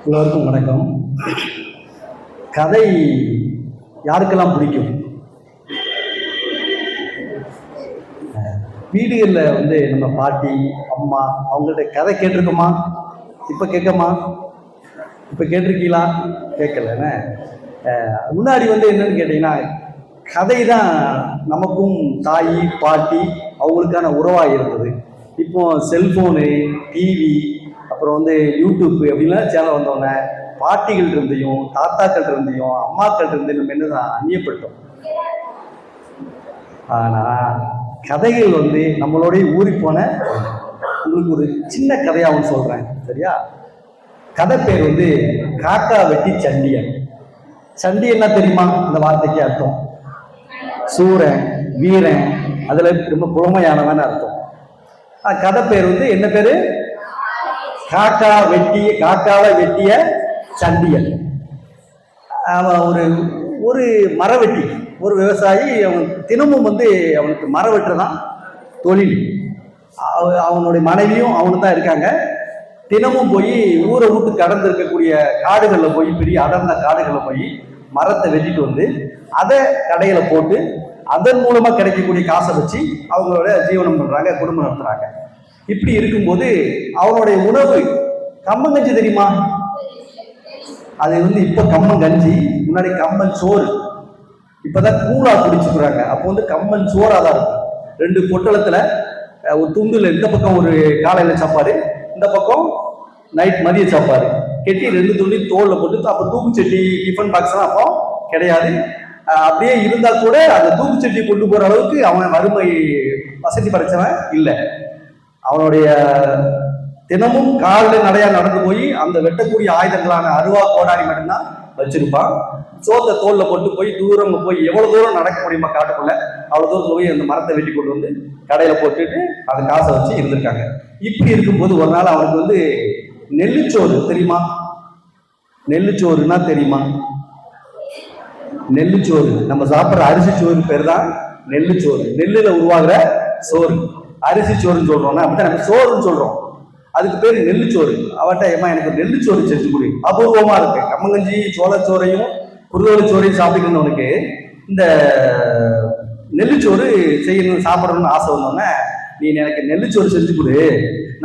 எல்லோருக்கும் வணக்கம். கதை யாருக்கெல்லாம் பிடிக்கும்? வீடுகளில் நம்ம பாட்டி அம்மா அவங்கள்ட்ட கதை கேட்டிருக்கோமா? இப்போ கேட்கமா? இப்போ கேட்டிருக்கீங்களா? கேட்கலன்னு முன்னாடி என்னன்னு கேட்டிங்கன்னா, கதை தான் நமக்கும் தாய் பாட்டி அவங்களுக்கான உறவாக இருந்தது. இப்போ செல்ஃபோனு, டிவி, அப்புறம் யூடியூப் அப்படின்லாம் சேனல் வந்தோடனே பாட்டிகள் இருந்தையும் தாத்தாக்கள் இருந்தையும் அம்மாக்கள் இருந்து நம்ம என்னதான் அந்நியப்பட்டோம். ஆனால் கதைகள் நம்மளோடைய ஊறி போன. உங்களுக்கு ஒரு சின்ன கதையாகவும் சொல்கிறேன், சரியா? கதை பேர் காக்கா வெட்டி சண்டியன். சண்டி என்ன தெரியுமா? அந்த வார்த்தைக்கு அர்த்தம் சூரன், வீரன், அதில் ரொம்ப புறமையானவன் அர்த்தம். கதை பேர் என்ன பேரு? காக்காவை வெட்டிய சண்டியன். அவன் ஒரு மரவெட்டி, ஒரு விவசாயி. அவன் தினமும் அவனுக்கு மரம் வெட்டுறதான் தொழில். அவனுடைய மனைவியும் அவனு தான் இருக்காங்க. தினமும் போய் ஊரை விட்டு கடந்து இருக்கக்கூடிய காடுகளில் போய், பெரிய அடர்ந்த காடுகளில் போய் மரத்தை வெட்டிட்டு அதை கடையில போட்டு அதன் மூலமா கிடைக்கக்கூடிய காசை வச்சு அவங்களோட ஜீவனம் பண்றாங்க, குடும்பம் நடத்துறாங்க. இப்படி இருக்கும்போது அவனுடைய உணவு கம்மங்கஞ்சி தெரியுமா? அது இப்ப கம்மங்கஞ்சி, முன்னாடி கம்மன் சோறு. இப்பதான் கூழா குடிச்சுக்கிறாங்க. அப்போ கம்மன் சோறா தான் இருக்கும். 2 பொட்டலத்துல ஒரு துண்டுல இந்த பக்கம் ஒரு காலையில சாப்பாடு, இந்த பக்கம் நைட் மதிய சாப்பாடு கெட்டி 2 துண்டி தோல்ல போட்டு. அப்ப தூக்குச்சட்டி, டிஃபன் பாக்ஸ் எல்லாம் அப்போ கிடையாது. அப்படியே இருந்தா கூட அந்த தூக்குச்சட்டி கொண்டு போற அளவுக்கு அவன் வறுமை வசதி படைச்சவன் இல்லை. அவனுடைய தினமும் காலில் நடையா நடந்து போய் அந்த வெட்டக்கூடிய ஆயுதங்களான அருவா, கோடாரி மட்டும்தான் வச்சிருப்பான். சோத்தை தோல்ல போட்டு போய் தூரம் போய் எவ்வளவு தூரம் நடக்க முடியுமா காட்டுக்குள்ள, அவ்வளவு தூரம் போய் அந்த மரத்தை வெட்டி கொண்டு கடையில போட்டுட்டு அந்த காசை வச்சு இருந்திருக்காங்க. இப்படி இருக்கும்போது ஒரு நாள் அவனுக்கு நெல்லுச்சோறு தெரியுமா? நெல்லுச்சோறுனா தெரியுமா? நெல்லுச்சோறு, நம்ம சாப்பிட்ற அரிசி சோறு பேர் தான் நெல்லுச்சோறு. நெல்லுல உருவாகிற சோறு அரிசி சோறுன்னு சொல்றோம்னா அப்படித்தான் நம்ம சோறுன்னு சொல்றோம். அதுக்கு பேர் நெல்லுச்சோறு. அவட்ட ஏமா எனக்கு நெல்லுச்சோறு செஞ்சு கொடு. அபூர்வமா இருக்கு. கம்மங்கஞ்சி சோளச்சோறையும் குருதோலைச்சோறையும் சாப்பிட்டுக்கிறவனுக்கு இந்த நெல்லுச்சோறு செய்யணும், சாப்பிடணும்னு ஆசை வந்தோன்னே, நீ எனக்கு நெல்லுச்சோறு செஞ்சு கொடு,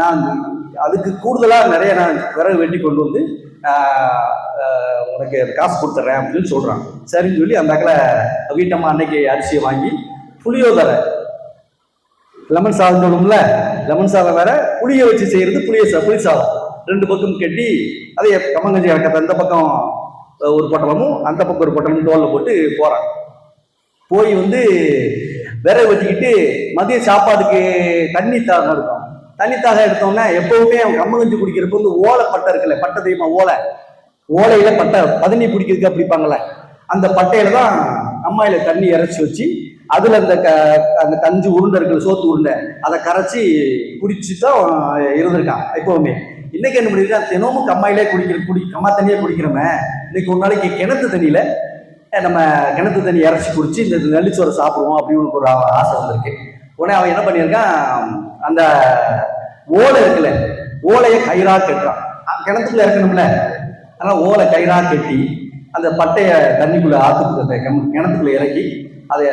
நான் அதுக்கு கூடுதலா நிறைய நான் விறகு வெட்டி கொண்டு உனக்கு காசு கொடுத்துட்றேன் அப்படின்னு சொல்றான். சரின்னு சொல்லி அந்த அக்கலை வீட்டம்மா அன்னைக்கு அரிசியை வாங்கி புளியோதரை, லெமன் சாதம் சொல்லும்ல, லெமன் சாதம் வேற, புளியை வச்சு செய்யறது புளி சாதம் 2 பக்கம் கட்டி அதே கம்மங்கஞ்சி இறக்கத்தை இந்த பக்கம் ஒரு பொட்டலமும் அந்த பக்கம் ஒரு பொட்டலமும் தோல்ல போட்டு போறான். போய் விறகு வெட்டிக்கிட்டு மதிய சாப்பாடுக்கு தண்ணி தாகம் இருக்கும். தண்ணி தாகம் எடுத்தோம்னா எப்பவுமே அவன் கம்மங்கஞ்சி குடிக்கிறப்ப ஓலை பட்டை இருக்குல்ல, பட்டை தெரியுமா? ஓலையில பட்டை பதனி பிடிக்கிறதுக்கு அப்படிப்பாங்கல்ல, அந்த பட்டையில தான் அம்மாயில தண்ணி இறைச்சி வச்சு அதுல அந்த கஞ்சி உருண்டை இருக்குல்ல, சோத்து உருண்டை, அதை கரைச்சி குடிச்சுதான் இருந்திருக்கான் எப்பவுமே. இன்னைக்கு என்ன பண்ணிருக்கான்? தினமும் கம்மாயிலே கம்மா தண்ணியே குடிக்கிறோமே, இன்னைக்கு ஒரு நாளைக்கு கிணத்து தண்ணியில நம்ம கிணத்து தண்ணி இறைச்சி குடிச்சு இந்த நெல்லிச்சோரை சாப்பிடுவோம் அப்படின்னு ஒரு ஆசை வந்திருக்கு. உடனே அவன் என்ன பண்ணியிருக்கான்? அந்த ஓலை இருக்குல்ல, ஓலையை கயிறா கட்டுறான். கிணத்துக்குள்ள இறக்கணும்ல, அதனால ஓலை கயிறா கட்டி அந்த பட்டைய தண்ணிக்குள்ள கிணத்துக்குள்ள இறக்கி அதை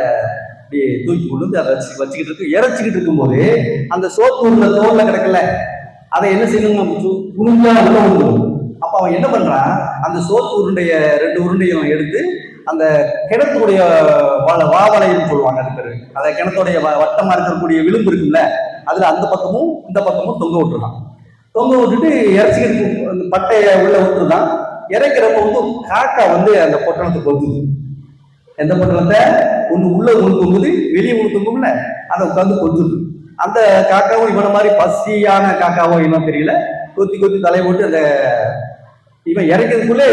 அப்படி தூக்கி கொண்டு அதை வச்சுக்கிட்டு இருக்கு. இறைச்சிக்கிட்டு இருக்கும்போது அந்த சோத்து தோல்ல கிடக்கல, அதை என்ன செய்யணும்? புரிஞ்சா உள்ள விழுந்துடும். அப்ப அவன் என்ன பண்றான்? அந்த சோத்து உருண்டைய 2 உருண்டையும் எடுத்து அந்த கிணத்துடைய வாவலைன்னு சொல்லுவாங்க, அது பேரு. அந்த கிணத்துடைய வட்டமா இருக்கக்கூடிய விளிம்பு இருக்குல்ல, அதுல அந்த பக்கமும் இந்த பக்கமும் தொங்க விட்டுருதான். தொங்க விட்டுட்டு இறைச்சிக்கிட்டு அந்த பட்டைய உள்ள விட்டுருதான். இறைக்கிறப்ப காக்கா அந்த பொட்டணத்தை கொத்துது. எந்த பொட்டணத்தை? ஒண்ணு உள்ள உழுத்துங்குது, வெளியே உழுத்துங்கும்ல, அதை உட்காந்து கொத்துது. அந்த காக்காவும் இவன மாதிரி பசியான காக்காவோ இன்னும் தெரியல, கொத்தி கொத்தி தலையை போட்டு அந்த இவன் இறக்கிறதுக்குள்ளே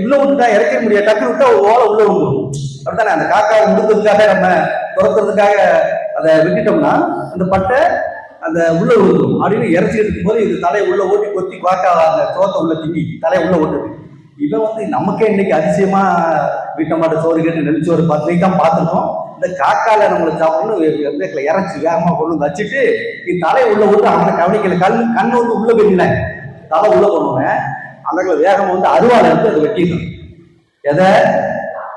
உள்ள விட்டுட்டா இறக்க முடியாது, டக்கு விட்டா ஓலை உள்ள விழுந்துடும். அப்படித்தானே? அந்த காக்காவை முடுக்கிறதுக்காக நம்ம துரத்துறதுக்காக அதை விட்டுட்டோம்னா அந்த பட்டை அந்த உள்ள விழுந்துடும். அப்படின்னு இறச்சிட்டு இருக்கும் போது இது தலையை உள்ள ஓட்டி கொத்தி காக்கா அந்த தோத்தை உள்ள திங்கி தலையை உள்ள ஓட்டுது. இவன் நமக்கே இன்னைக்கு அதிசயமா வீட்டமாட்ட சோறு கேட்டு நெல்லிச்சோறு பார்த்து தான் பார்த்துருக்கோம். இந்த காக்கால நம்மளுக்கு சாப்பிடணும் இறச்சி வேகமா கொண்டு வச்சுட்டு நீ தலையை உள்ள விட்டு அவனை கவனிக்கல. கண்ணு உள்ள போயிடல, தலை உள்ள போனவன் அந்த வேகமா வந்து அருவாள் எடுத்து அதை வெட்டிடணும். எதை?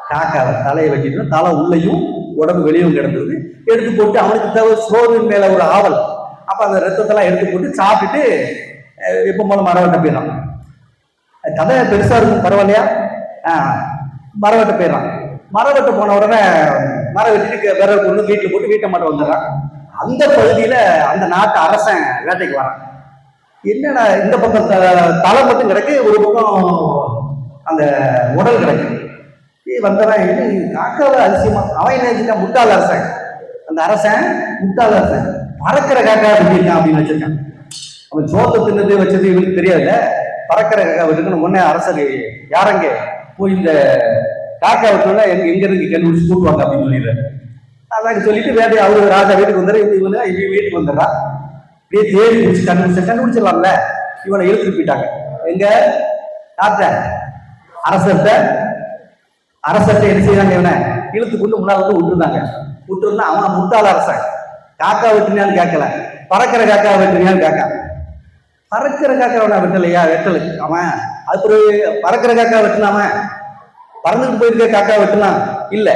காக்காவை தலையை வெட்டிட்டு தலை உள்ளேயும் உடம்பு வெளியும் கிடந்தது. எடுத்து போட்டு அவனுக்கு தேவை சோறின் மேல ஒரு ஆவல். அப்ப அந்த ரத்தத்தெல்லாம் எடுத்து போட்டு சாப்பிட்டுட்டு எப்ப போல மரவட்ட போயிடறான். கதை பெருசா இருக்கும், பரவாயில்லையா? மரவட்ட போயிடறான். மரவட்ட போன உடனே மரம் வெட்டிட்டு விரல் கொண்டு வீட்டுல போட்டு வீட்டை மட்டும் வந்துடுறான். அந்த பகுதியில அந்த நாட்டு அரசன் வேட்டைக்கு வரான். என்னடா இந்த பக்கம் தலை மட்டும் கிடக்கு, ஒரு பக்கம் அந்த உடல் கிடக்கு. வந்தவன் என்ன காக்காவை அதிசயமா அவன் நினைச்சிருக்கான், முட்டாள் அரசன். அந்த அரசன் முட்டாள் அரசன் பறக்கிற காக்கா வெட்டியிருக்கான் அப்படின்னு வச்சிருக்கான். அவன் சோத்தை தின்னது வச்சது இவனுக்கு தெரியாதுல்ல. பறக்கிற காக்கா வெட்டுன்னு உடனே அரசர் யாரங்க போய் இந்த காக்கா வெட்டணும்னா எங்க இருந்து கண்டுபிடிச்சு கூட்டுவாங்க அப்படின்னு சொல்லிடுறாரு. அதான் சொல்லிட்டு வேற அவரு ராஜா வீட்டுக்கு வந்தாரு. இவன் வீட்டுக்கு வந்துடுறான். இப்படியே தேடி பிடிச்சி கண்டுபிடிச்சிடலாம்ல. இவனை இழுத்துட்டு போயிட்டாங்க. எங்க அரசர்கிட்ட என்ன செய்யறாங்க, இவனை இழுத்து கொண்டு முன்னாள் வந்து விட்டுருந்தாங்க. விட்டுருந்தா அவன் முட்டாள் அரசன். காக்கா வெட்டினான்னு கேட்கல, பறக்கிற காக்கா வெட்டினான்னு கேட்க. பறக்கிற காக்கா அவனை வெட்டலையா? வெட்டலை. அவன் அது பறக்கிற காக்கா வெட்டினாம பறந்துட்டு போயிருக்கிற காக்கா வெட்டினான் இல்ல.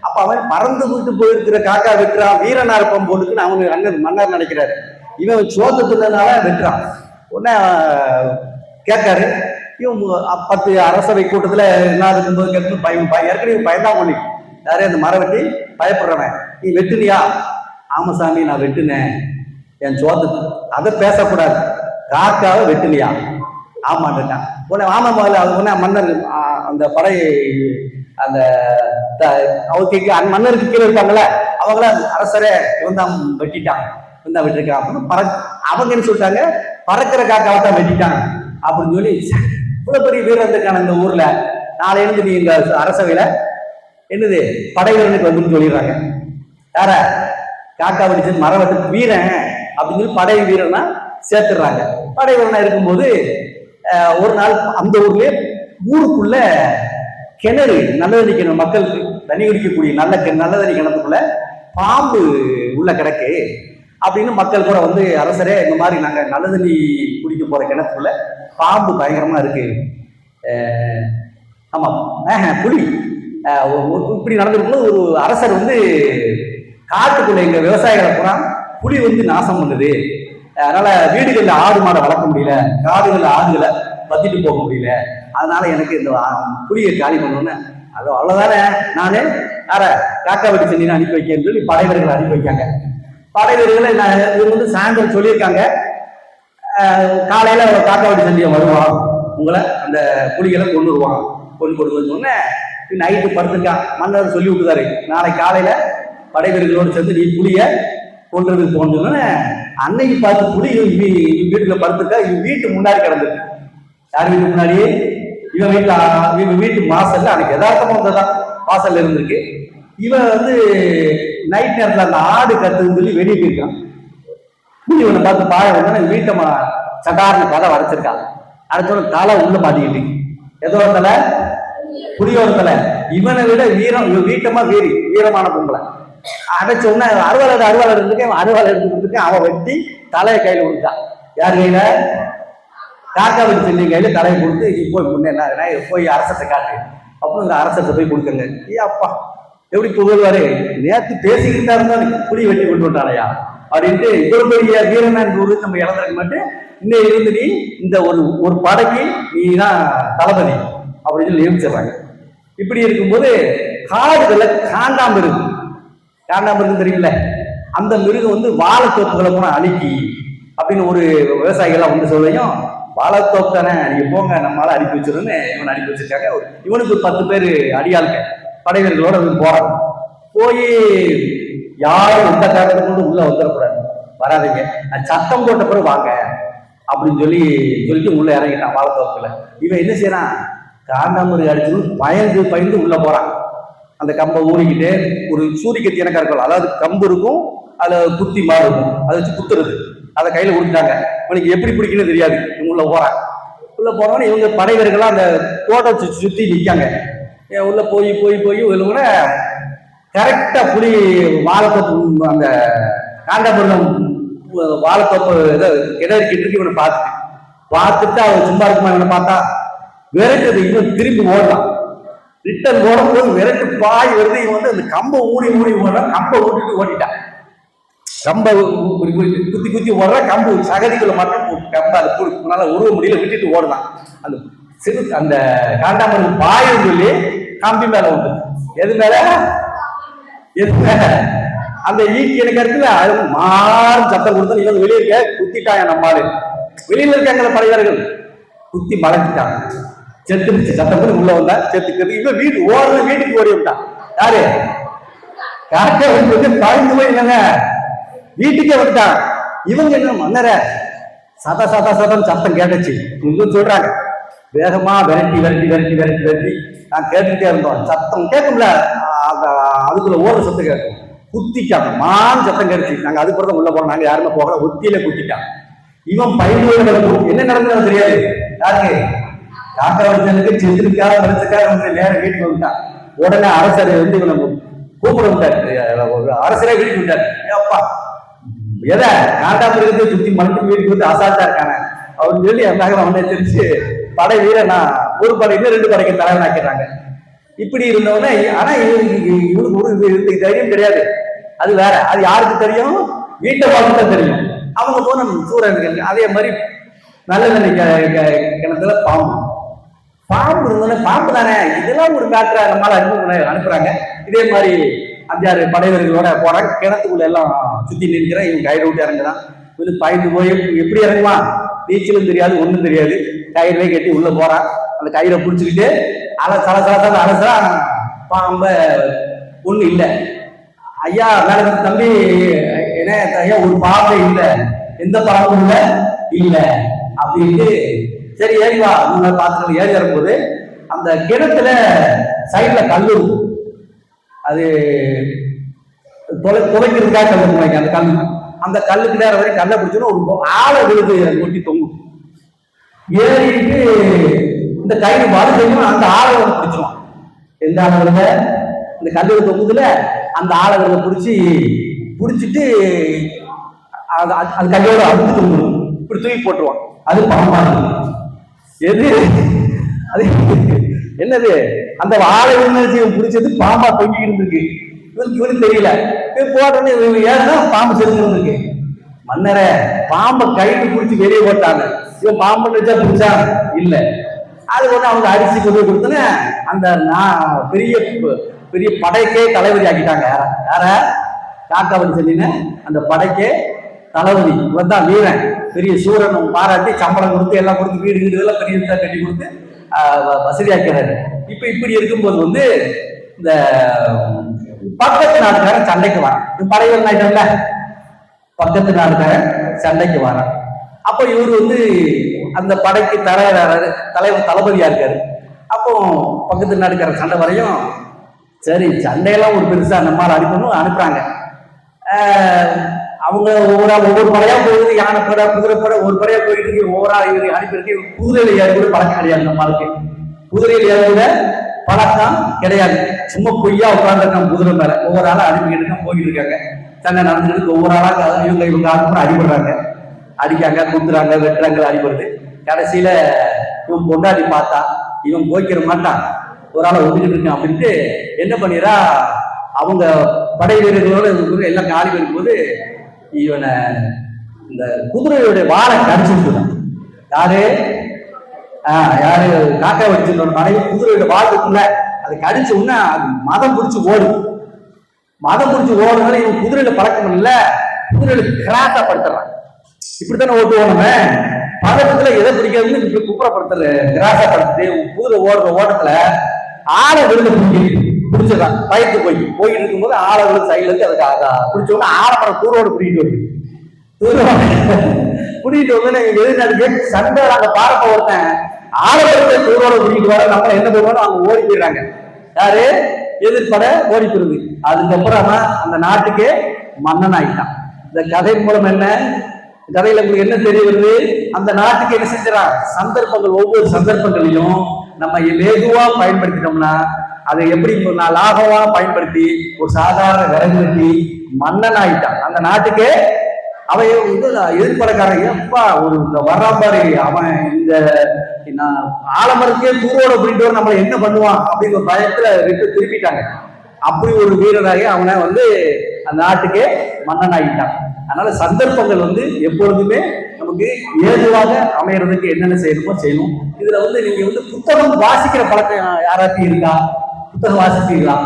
அப்ப அவன் பறந்து விட்டு போயிருக்கிற காக்கா வெட்டுறான், வீரனா இருப்பான் போட்டுன்னு அவனு அண்ணன் மன்னர் நினைக்கிறாரு. இவன் சோத்து தின்னதுனால வெட்டுறான். உடனே கேட்காரு. இவன் 10 அரசவை கூட்டத்துல என்ன இருக்கும்போது கேட்டு ஏற்கனவே பயந்தான் பண்ணி யாரே அந்த மரம் வெட்டி பயப்படுறவன். நீ வெட்டுனியா? ஆமா சாமி நான் வெட்டுனேன், என் சோத்து. அதை பேசக்கூடாது. காக்காவை வெட்டுனியா? ஆமாட்டான். உடனே ஆமா உடனே மன்னர் அந்த படை அந்த அவருக்கு மன்னருக்கு கீழே இருப்பாங்கல்ல, அவங்கள அரசரே இவன் தான் வெட்டிட்டான், இவன் தான் வெட்டிருக்கான் அப்படின்னு அவங்க என்ன சொல்லிட்டாங்க, பறக்கிற காக்காவை தான் வெட்டிட்டாங்க அப்படின்னு சொல்லி இவ்வளவு பெரிய வீரர் இருக்கான இந்த ஊர்ல நாளையிலிருந்து நீ இந்த அரசவையில என்னது படைவீரனுக்கு வந்து சொல்லிடுறாங்க. யார? காக்கா வெடிச்சு மரம் வெட்டு வீரன் அப்படின்னு சொல்லி படை வீரனா சேர்த்துடுறாங்க. படை வீரனா இருக்கும்போது ஒரு நாள் அந்த ஊருக்குள்ள கிணறு, நல்ல தண்ணி கிணறு, மக்களுக்கு தண்ணி குடிக்கக்கூடிய நல்ல தண்ணி கிணத்துக்குள்ள பாம்பு உள்ள கிடக்கு அப்படின்னு மக்கள் கூட வந்து அரசரே இந்த மாதிரி நாங்க நல்ல தண்ணி குடிக்க போற கிணத்துக்குள்ள பாம்பு பயங்கரமா இருக்கு, ஆமா புலி இப்படி நடந்திருக்கும்போது ஒரு அரசர் வந்து காட்டுக்குள்ள எங்க விவசாயிகளை பூரா புலி வந்து நாசம் பண்ணுது, அதனால வீடுகள்ல ஆடு மாடை வளர்க்க முடியல, காடுகள்ல ஆடுகளை பத்திட்டு போக முடியல, அதனால எனக்கு இந்த புலியை காலி பண்ணணும்னு. அது அவ்வளவுதானே, நானே காக்கா வெட்டி செஞ்சு அனுப்பி வைக்கன்னு சொல்லி படை வீரர்களை அனுப்பி வைக்காங்க. படை வீரர்களை இவங்க வந்து சாயந்தரம் சொல்லியிருக்காங்க, காலையில காக்கா வெட்டி செஞ்சு வருவான், உங்களை அந்த புலிகளை கொண்டு வருவான், கொண்டு சொன்ன நைட்டு படுத்துருக்கான். மன்னர் சொல்லி விட்டுதாரு, நாளைக்கு காலையில படை வீரர்களோடு சேர்ந்து நீ புலிய கொண்டு போனோன்னு. அன்னைக்கு பார்த்து புலி வீட்டுல படுத்துருக்கா. இவன் வீட்டு முன்னாடி கிடந்திருக்கு. யார் வீட்டு முன்னாடி? இவன் வீட்டு வாசல்ல அன்னைக்கு யதார்த்தமா வந்ததான் வாசல்ல இருந்திருக்கு. இவன் வந்து நைட் நேரத்துல அந்த ஆடு கத்துன்னு சொல்லி வெளியே போயிருக்கான். இவனை பார்த்து பாய வந்து வீட்டை சட்டார்னு கதை அடைச்சிருக்கான். அடைச்சோட தலை உள்ள மாட்டிக்கிட்டு, எதோ தலை? புலியோட தலை. இவனை விட வீரம், இவன் வீட்டமா வீரமான பொம்பளை. அடைச்ச உடனே அருவாளர் இருந்துக்கேன், அருவாளர் எடுத்துக்கிட்டு அவன் வெட்டி தலையை கையில கொடுத்தான். யார் கையில? காக்கா வெட்டி செஞ்ச கையில தலையை கொடுத்து போய் முன்னே போய் அரசத்தை காட்டு அப்படின்னு இந்த அரசத்தை போய் கொடுக்குங்க. அப்பா எப்படி புகழ்வாரு, நேற்று பேசிக்கிட்டா இருந்தா புலி வெட்டி கொண்டு விட்டாலையா அப்படின்ட்டு இவ்வளவு பெரிய வீரனா நம்ம இழந்திருக்க மாட்டேன். இன்னும் இருந்து நீ இந்த ஒரு படைக்கு நீ தான் தளபதி அப்படின்னு சொல்லி நியமிச்சிடுறாங்க. இப்படி இருக்கும்போது காடுகள்ல காண்டாமிருகம் தெரியுமில்ல, அந்த மிருகம் வந்து வாழைத்தோப்புகளை கூட அழிக்கி அப்படின்னு ஒரு விவசாயிகள்லாம் வந்து சொல்லையும், வாழைத்தோப்பு தானே நீங்க போங்க நம்மளால அனுப்பி வச்சிருன்னு இவன் அனுப்பி வச்சிருக்காங்க. இவனுக்கு 10 பேர் அடியாளுங்க படைவீரர்களோட போறாங்க. போய் யாரும் எந்த காரணத்தை கொண்டு உள்ள வந்துடக்கூடாது, வராதிங்க, சத்தம் போட்ட பிறகு வாங்க அப்படின்னு சொல்லிட்டு உள்ள இறங்கிட்டான் வாழைத்தோப்புல. இவன் என்ன செய்யறான், காண்டாமிருகம் அடிச்சு பயந்து உள்ள போறான். அந்த கம்பை ஊறிக்கிட்டு ஒரு சூரியக்கத்தி எனக்கா இருக்கலாம், அதாவது கம்பு இருக்கும், அதுல குத்தி மாறு இருக்கும், அதை வச்சு குத்துறது, அதை கையில கொடுத்தாங்க. இவனுக்கு எப்படி பிடிக்கணும்னு தெரியாது. இவங்க உள்ள போறான். உள்ள போனோன்னு இவங்க படைவீரர்கள்லாம் அந்த தோட்டத்தை சுத்தி நிற்காங்க. உள்ள போய் உள்ள கூட கரெக்டா புலி வாழைத்தோப்பு அந்த காண்டாமிருகம் வாழைத்தோப்பு கிணறுக்கிட்டு இவனை பார்த்துட்டு அவன் சும்மா இருக்குமா, இவனை பார்த்தா விரட்டுது, இவன் திரும்பி ஓடலாம். ரிட்டன் ஓடும்போது விரட்டு பாய் வருது, இவன் வந்து அந்த கம்பை ஊடி ஓடுறான், கம்பை விட்டுட்டு ஓடிட்டான். கம்பை குத்தி குத்தி ஓடுற, கம்பு சகதிக்குள்ள மட்டும் கம்பை அது முன்னால உருவ முடியல விட்டுட்டு ஓடுதான். அந்த சிறு அந்த காண்டாமருக்கு பாயும் சொல்லி கம்பி மேல உண்டு. எது மேல? எது மேல? அந்த ஈட்டி எனக்கு இருக்குல்ல, அது மாறும் சத்தம் கொடுத்தா இவங்க வெளியே இருக்க குத்திட்டாங்க. நம்மாரு வெளியில இருக்காங்க படைவர்கள், குத்தி மறைச்சிட்டாங்க. செத்துருச்சு. சத்தம் பண்ணி உள்ள வந்தா செத்துக்கிறது. இவன் வீட்டு ஓடுற வீட்டுக்கு ஓடி விட்டான். யாரு? காக்கா வந்து பாய்ந்து போய் இல்லைங்க வீட்டுக்கே வந்துட்டான். இவங்க என்ன மன்னர சதா சதா சதம் சத்தம் கேட்டுச்சு. இன்னும் சொல்றாங்க, வேகமா விரட்டி விரட்டி விரட்டி விரட்டி விரட்டி நான் கேட்டுக்கிட்டே இருந்தோம். சத்தம் கேட்கும்ல, அதுக்குள்ள ஓடுற சத்தம் கேட்கும். குத்திட்டாங்க, மான் சத்தம் கேட்டுச்சு. நாங்க அதுக்கப்புறம் உள்ள போறோம். நாங்க யாருமே போகல, ஒத்தியில குத்திட்டான். இவன் பயந்து என்ன நடந்தது தெரியாது. யாருக்கு? காக்கா வச்சனுக்கு செஞ்சிருக்காக வளர்த்துக்காக வந்து நேரம் வீட்டுக்கு வந்துட்டான். உடனே அரசர் வந்து இவனை கூப்பிட விட்டார். அரசரே வீட்டுக்கு விட்டார். அப்பா எதை காண்டாமிருகத்தை சுத்தி மறுபடியும் வீட்டுக்கு வந்து அசால்ட்டா இருக்கானே அவன் சொல்லி அந்த அவனை தெரிஞ்சு படை வீரனா ஒரு படைக்கு 2 படைக்கு தலைவன் ஆக்கிறாங்க. இப்படி இருந்தவனே, ஆனா இவனுக்கு ஒரு தைரியம் கிடையாது. அது வேற, அது யாருக்கு தெரியும்? வீட்டை பார்த்து தான் தெரியும். அவங்க போன சூரர்கள். அதே மாதிரி நல்ல கிணத்துல பாம்பு பாம்பு இருந்தோடனே, பாம்பு தானே இதெல்லாம் ஒரு மேட்டரா நம்மளால அனுப்புறாங்க. இதே மாதிரி 5-6 படைவர்களோட போறாங்க. கிணத்துக்குள்ள எல்லாம் சுத்தி நிற்கிறேன். இவங்க கயிறு விட்டு இறங்குதான். இவனுக்கு பயந்து போய் எப்படி இறங்குவான்? நீச்சலும் தெரியாது, ஒண்ணும் தெரியாது. கயிறுவே கட்டி உள்ள போறான். அந்த கயிறை பிடிச்சிக்கிட்டு அலசா பாம்ப ஒண்ணு இல்லை. ஐயா மேல தம்பி என்ன ஐயா, ஒரு பாம்பே இல்லை, எந்த பாம்பும் இல்ல அப்படின்ட்டு சரி ஏறிவா பாத்துட்டு ஏறி வரும்போது அந்த கிணத்துல சைட்ல கல் இருக்கும். அது துளைக்கிறதுக்காக கல் முளைக்க அந்த கல். அந்த கல்லுக்கு நேரம் வரைக்கும் கல்லை பிடிச்சோன்னா ஒரு ஆழ விழுது ஒட்டி தொங்கும். ஏறிட்டு இந்த கயிறு வளர்த்தோம்னா அந்த ஆழை பிடிச்சிடும். எந்த ஆழை? இந்த கல்லு தொங்குதுல அந்த ஆழை பிடிச்சிட்டு அது கையோட அறுத்து தொங்கணும். இப்படி தூக்கி போட்டுருவான். அது பாம்பா எது? அது என்னது? அந்த ஆளை பிடிச்சது பாம்பா தொங்கி இருந்திருக்கு. இவனுக்கு தெரியல. போட்டோன்னு ஏன்னா பாம்பு செஞ்சு இருக்கு. மன்னர பாம்பை கைட்டு பிடிச்சி வெளியே போட்டாங்க. இவன் பாம்பு நினைச்சா பிடிச்சா இல்ல. அது ஒண்ணு அவங்க அரிசி கொண்டு போய் கொடுத்தோன்னே அந்த பெரிய பெரிய படைக்கே தளபதி ஆக்கிட்டாங்க. யார? காக்காவன் சொல்லின அந்த படைக்கே தளபதி. இவன் தான் வீரன், பெரிய சூரன் பாராட்டி சம்பளம் கொடுத்து எல்லாம் கொடுத்து வீடு இதெல்லாம் பெரிய கட்டி கொடுத்து வசதியாக்கிறாரு. இப்ப இப்படி இருக்கும்போது வந்து இந்த பக்கத்து நாட்டுக்காரன் சண்டைக்கு வரான். படைகள் ஆயிட்டோம்ல, பக்கத்து நாட்டுக்காரன் சண்டைக்கு வரான். அப்போ இவர் வந்து அந்த படைக்கு தலைவர் தளபதியா இருக்காரு. அப்போ பக்கத்து நாட்டுக்காரன் சண்டை வரையும் சரி சண்டையெல்லாம் ஒரு பெருசா நம்மளால அனுப்பணும் அனுப்புறாங்க. அவங்க ஒவ்வொரு படையா போகுது. யானை படை, குதிரை படை, ஒரு படையா போயிட்டு இருக்கு. ஒவ்வொரு இவரு அனுப்பியிருக்கு. குதிரையில ஏற கூட பழக்கம் கிடையாது நம்மளுக்கு. குதிரையில ஏற கூட பழக்கம் கிடையாது. சும்மா பொய்யா உட்காந்துருக்காங்க குதிரை மேல. ஒவ்வொரு ஆளா அனுப்பிக்கிட்டு போயிட்டு இருக்காங்க. சண்டை நடந்துருக்கு. ஒவ்வொரு ஆளா இவங்க அனுப்புற அடிபடுறாங்க, அடிக்காங்க, குத்துறாங்க, வெட்டுறாங்க, அடிபடுது. கடைசியில இவன் பொண்டாடி பார்த்தா இவன் போய்க்கிற மாட்டான், ஒரு ஆளை ஒதுக்கிட்டு இருக்கான் அப்படின்ட்டு என்ன பண்ணிடுறா, அவங்க படை வீரர்களோட எல்லாம் காலி வரும்போது இவனை இந்த குதிரையுடைய வாழை கடிச்சு விட்டுதான். யாரு காக்கா வச்சிருந்த மனைவி குதிரையோட வாழை இருக்குல்ல, அதை கடிச்ச உடனே அது மதம் பிடிச்சி ஓடும். மதம் பிடிச்சி ஓடுனால இவன் குதிரையில பழக்கம் இல்ல, குதிரையில கிராஸா படுத்துறான். இப்படித்தானே ஓட்டுவோம். பதட்டத்துல எதை பிடிக்காதுன்னு இப்படி குப்புறப்படுத்துற கிராஸா படுத்துட்டு குதிரை ஓடுற ஓட்டத்துல ஆளை விழுந்து பிடிச்சிடறான். பயத்து போயிட்டு இருக்கும்போது ஆளை விழுந்து சைட்ல இருந்து அதுக்கு பிடிச்சோன்னா ஆலமரம் தூரோடு பிடிக்கிட்டு வருது. பிடிக்கிட்டு வந்து எதிர்நாட்டுக்கு சண்டை நாங்க பாரப்ப ஒருத்தன் ஆலமரத்தை தூரோடு பிடிக்கிட்டு வர நம்ம என்ன பண்ணுவோம், அவங்க ஓடி போயிடுறாங்க. யாரு? எதிர்ப்பட ஓடி போயிருது. அதுக்கப்புறமா அந்த நாட்டுக்கு மன்னன் ஆயிட்டான். இந்த கதை மூலம் என்ன கதையில உங்களுக்கு என்ன தெரிய வருது? அந்த நாட்டுக்கு என்ன செஞ்சான்? சந்தர்ப்பங்கள், ஒவ்வொரு சந்தர்ப்பங்களையும் நம்ம லேகுவா பயன்படுத்திட்டோம்னா அதை எப்படி லாகவா பயன்படுத்தி ஒரு சாதாரண விறகு வெட்டி மன்னன் ஆயிட்டான். அந்த நாட்டுக்கு அவைய வந்து எதிர்படக்காரங்க அப்பா ஒரு இந்த வர்றான் பாரு அவன் இந்த நான் ஆலமரத்தையே தூரோட அப்படின்ட்டு நம்மளை என்ன பண்ணுவான் அப்படிங்கிற ஒரு பயத்துல விட்டு திருப்பிட்டாங்க. அப்படி ஒரு வீரராக அவனை வந்து அந்த நாட்டுக்கே மன்னன் ஆகிட்டான். அதனால சந்தர்ப்பங்கள் வந்து எப்பொழுதுமே நமக்கு ஏதுவாக அமையறதுக்கு என்னென்ன செய்யணுமோ செய்யணும். இதுல வந்து நீங்க வந்து புத்தகம் வாசிக்கிற பழக்கம் யாராச்சும் இருக்கா? புத்தகம் வாசிப்பீங்களா?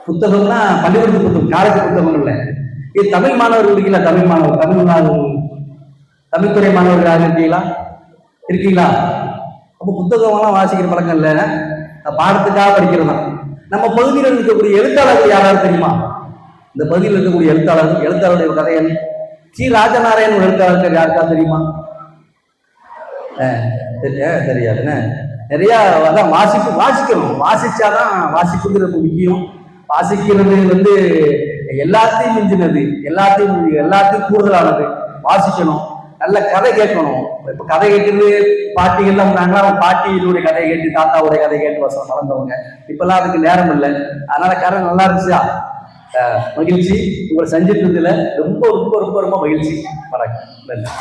புத்தகம்னா பள்ளிக்கூடத்து புத்தகம், காலேஜ் புத்தகம் இல்லை. இது தமிழ் மாணவர்கள் இருக்கீங்களா? தமிழ்துறை மாணவர்கள் இருக்கீங்களா? இருக்கீங்களா? அப்போ புத்தகம்லாம் வாசிக்கிற பழக்கம் இல்லை, பாடத்துக்காக படிக்கிறது தான். நம்ம பகுதியில் இருக்கக்கூடிய எழுத்தாளர்கள் யாராவது தெரியுமா? இந்த பகுதியில் இருக்கக்கூடிய எழுத்தாளருடைய கதைகள் சி ராஜநாராயண் ஒரு எழுத்தாளர்கள் யாருக்கா தெரியுமா? தெரியாதுன்னு நிறைய அதான் வாசிக்கணும். வாசிச்சாதான் வாசிப்புங்கிறது முக்கியம். வாசிக்கிறது வந்து எல்லாத்தையும் மிஞ்சினது, எல்லாத்தையும் கூடுதலானது. வாசிக்கணும், நல்ல கதை கேட்கணும். இப்ப கதை கேட்கறது பாட்டிகள்லாம் நாங்களாம் பாட்டியினுடைய கதையை கேட்டு தாத்தாவுடைய கதை கேட்டு வசம் வளர்ந்தவங்க. இப்பெல்லாம் அதுக்கு நேரம் இல்லை. அதனால கதை நல்லா இருந்துச்சா? மகிழ்ச்சி. உங்களை சந்தித்ததுல ரொம்ப ரொம்ப ரொம்ப ரொம்ப மகிழ்ச்சி. வணக்கம். நன்றி.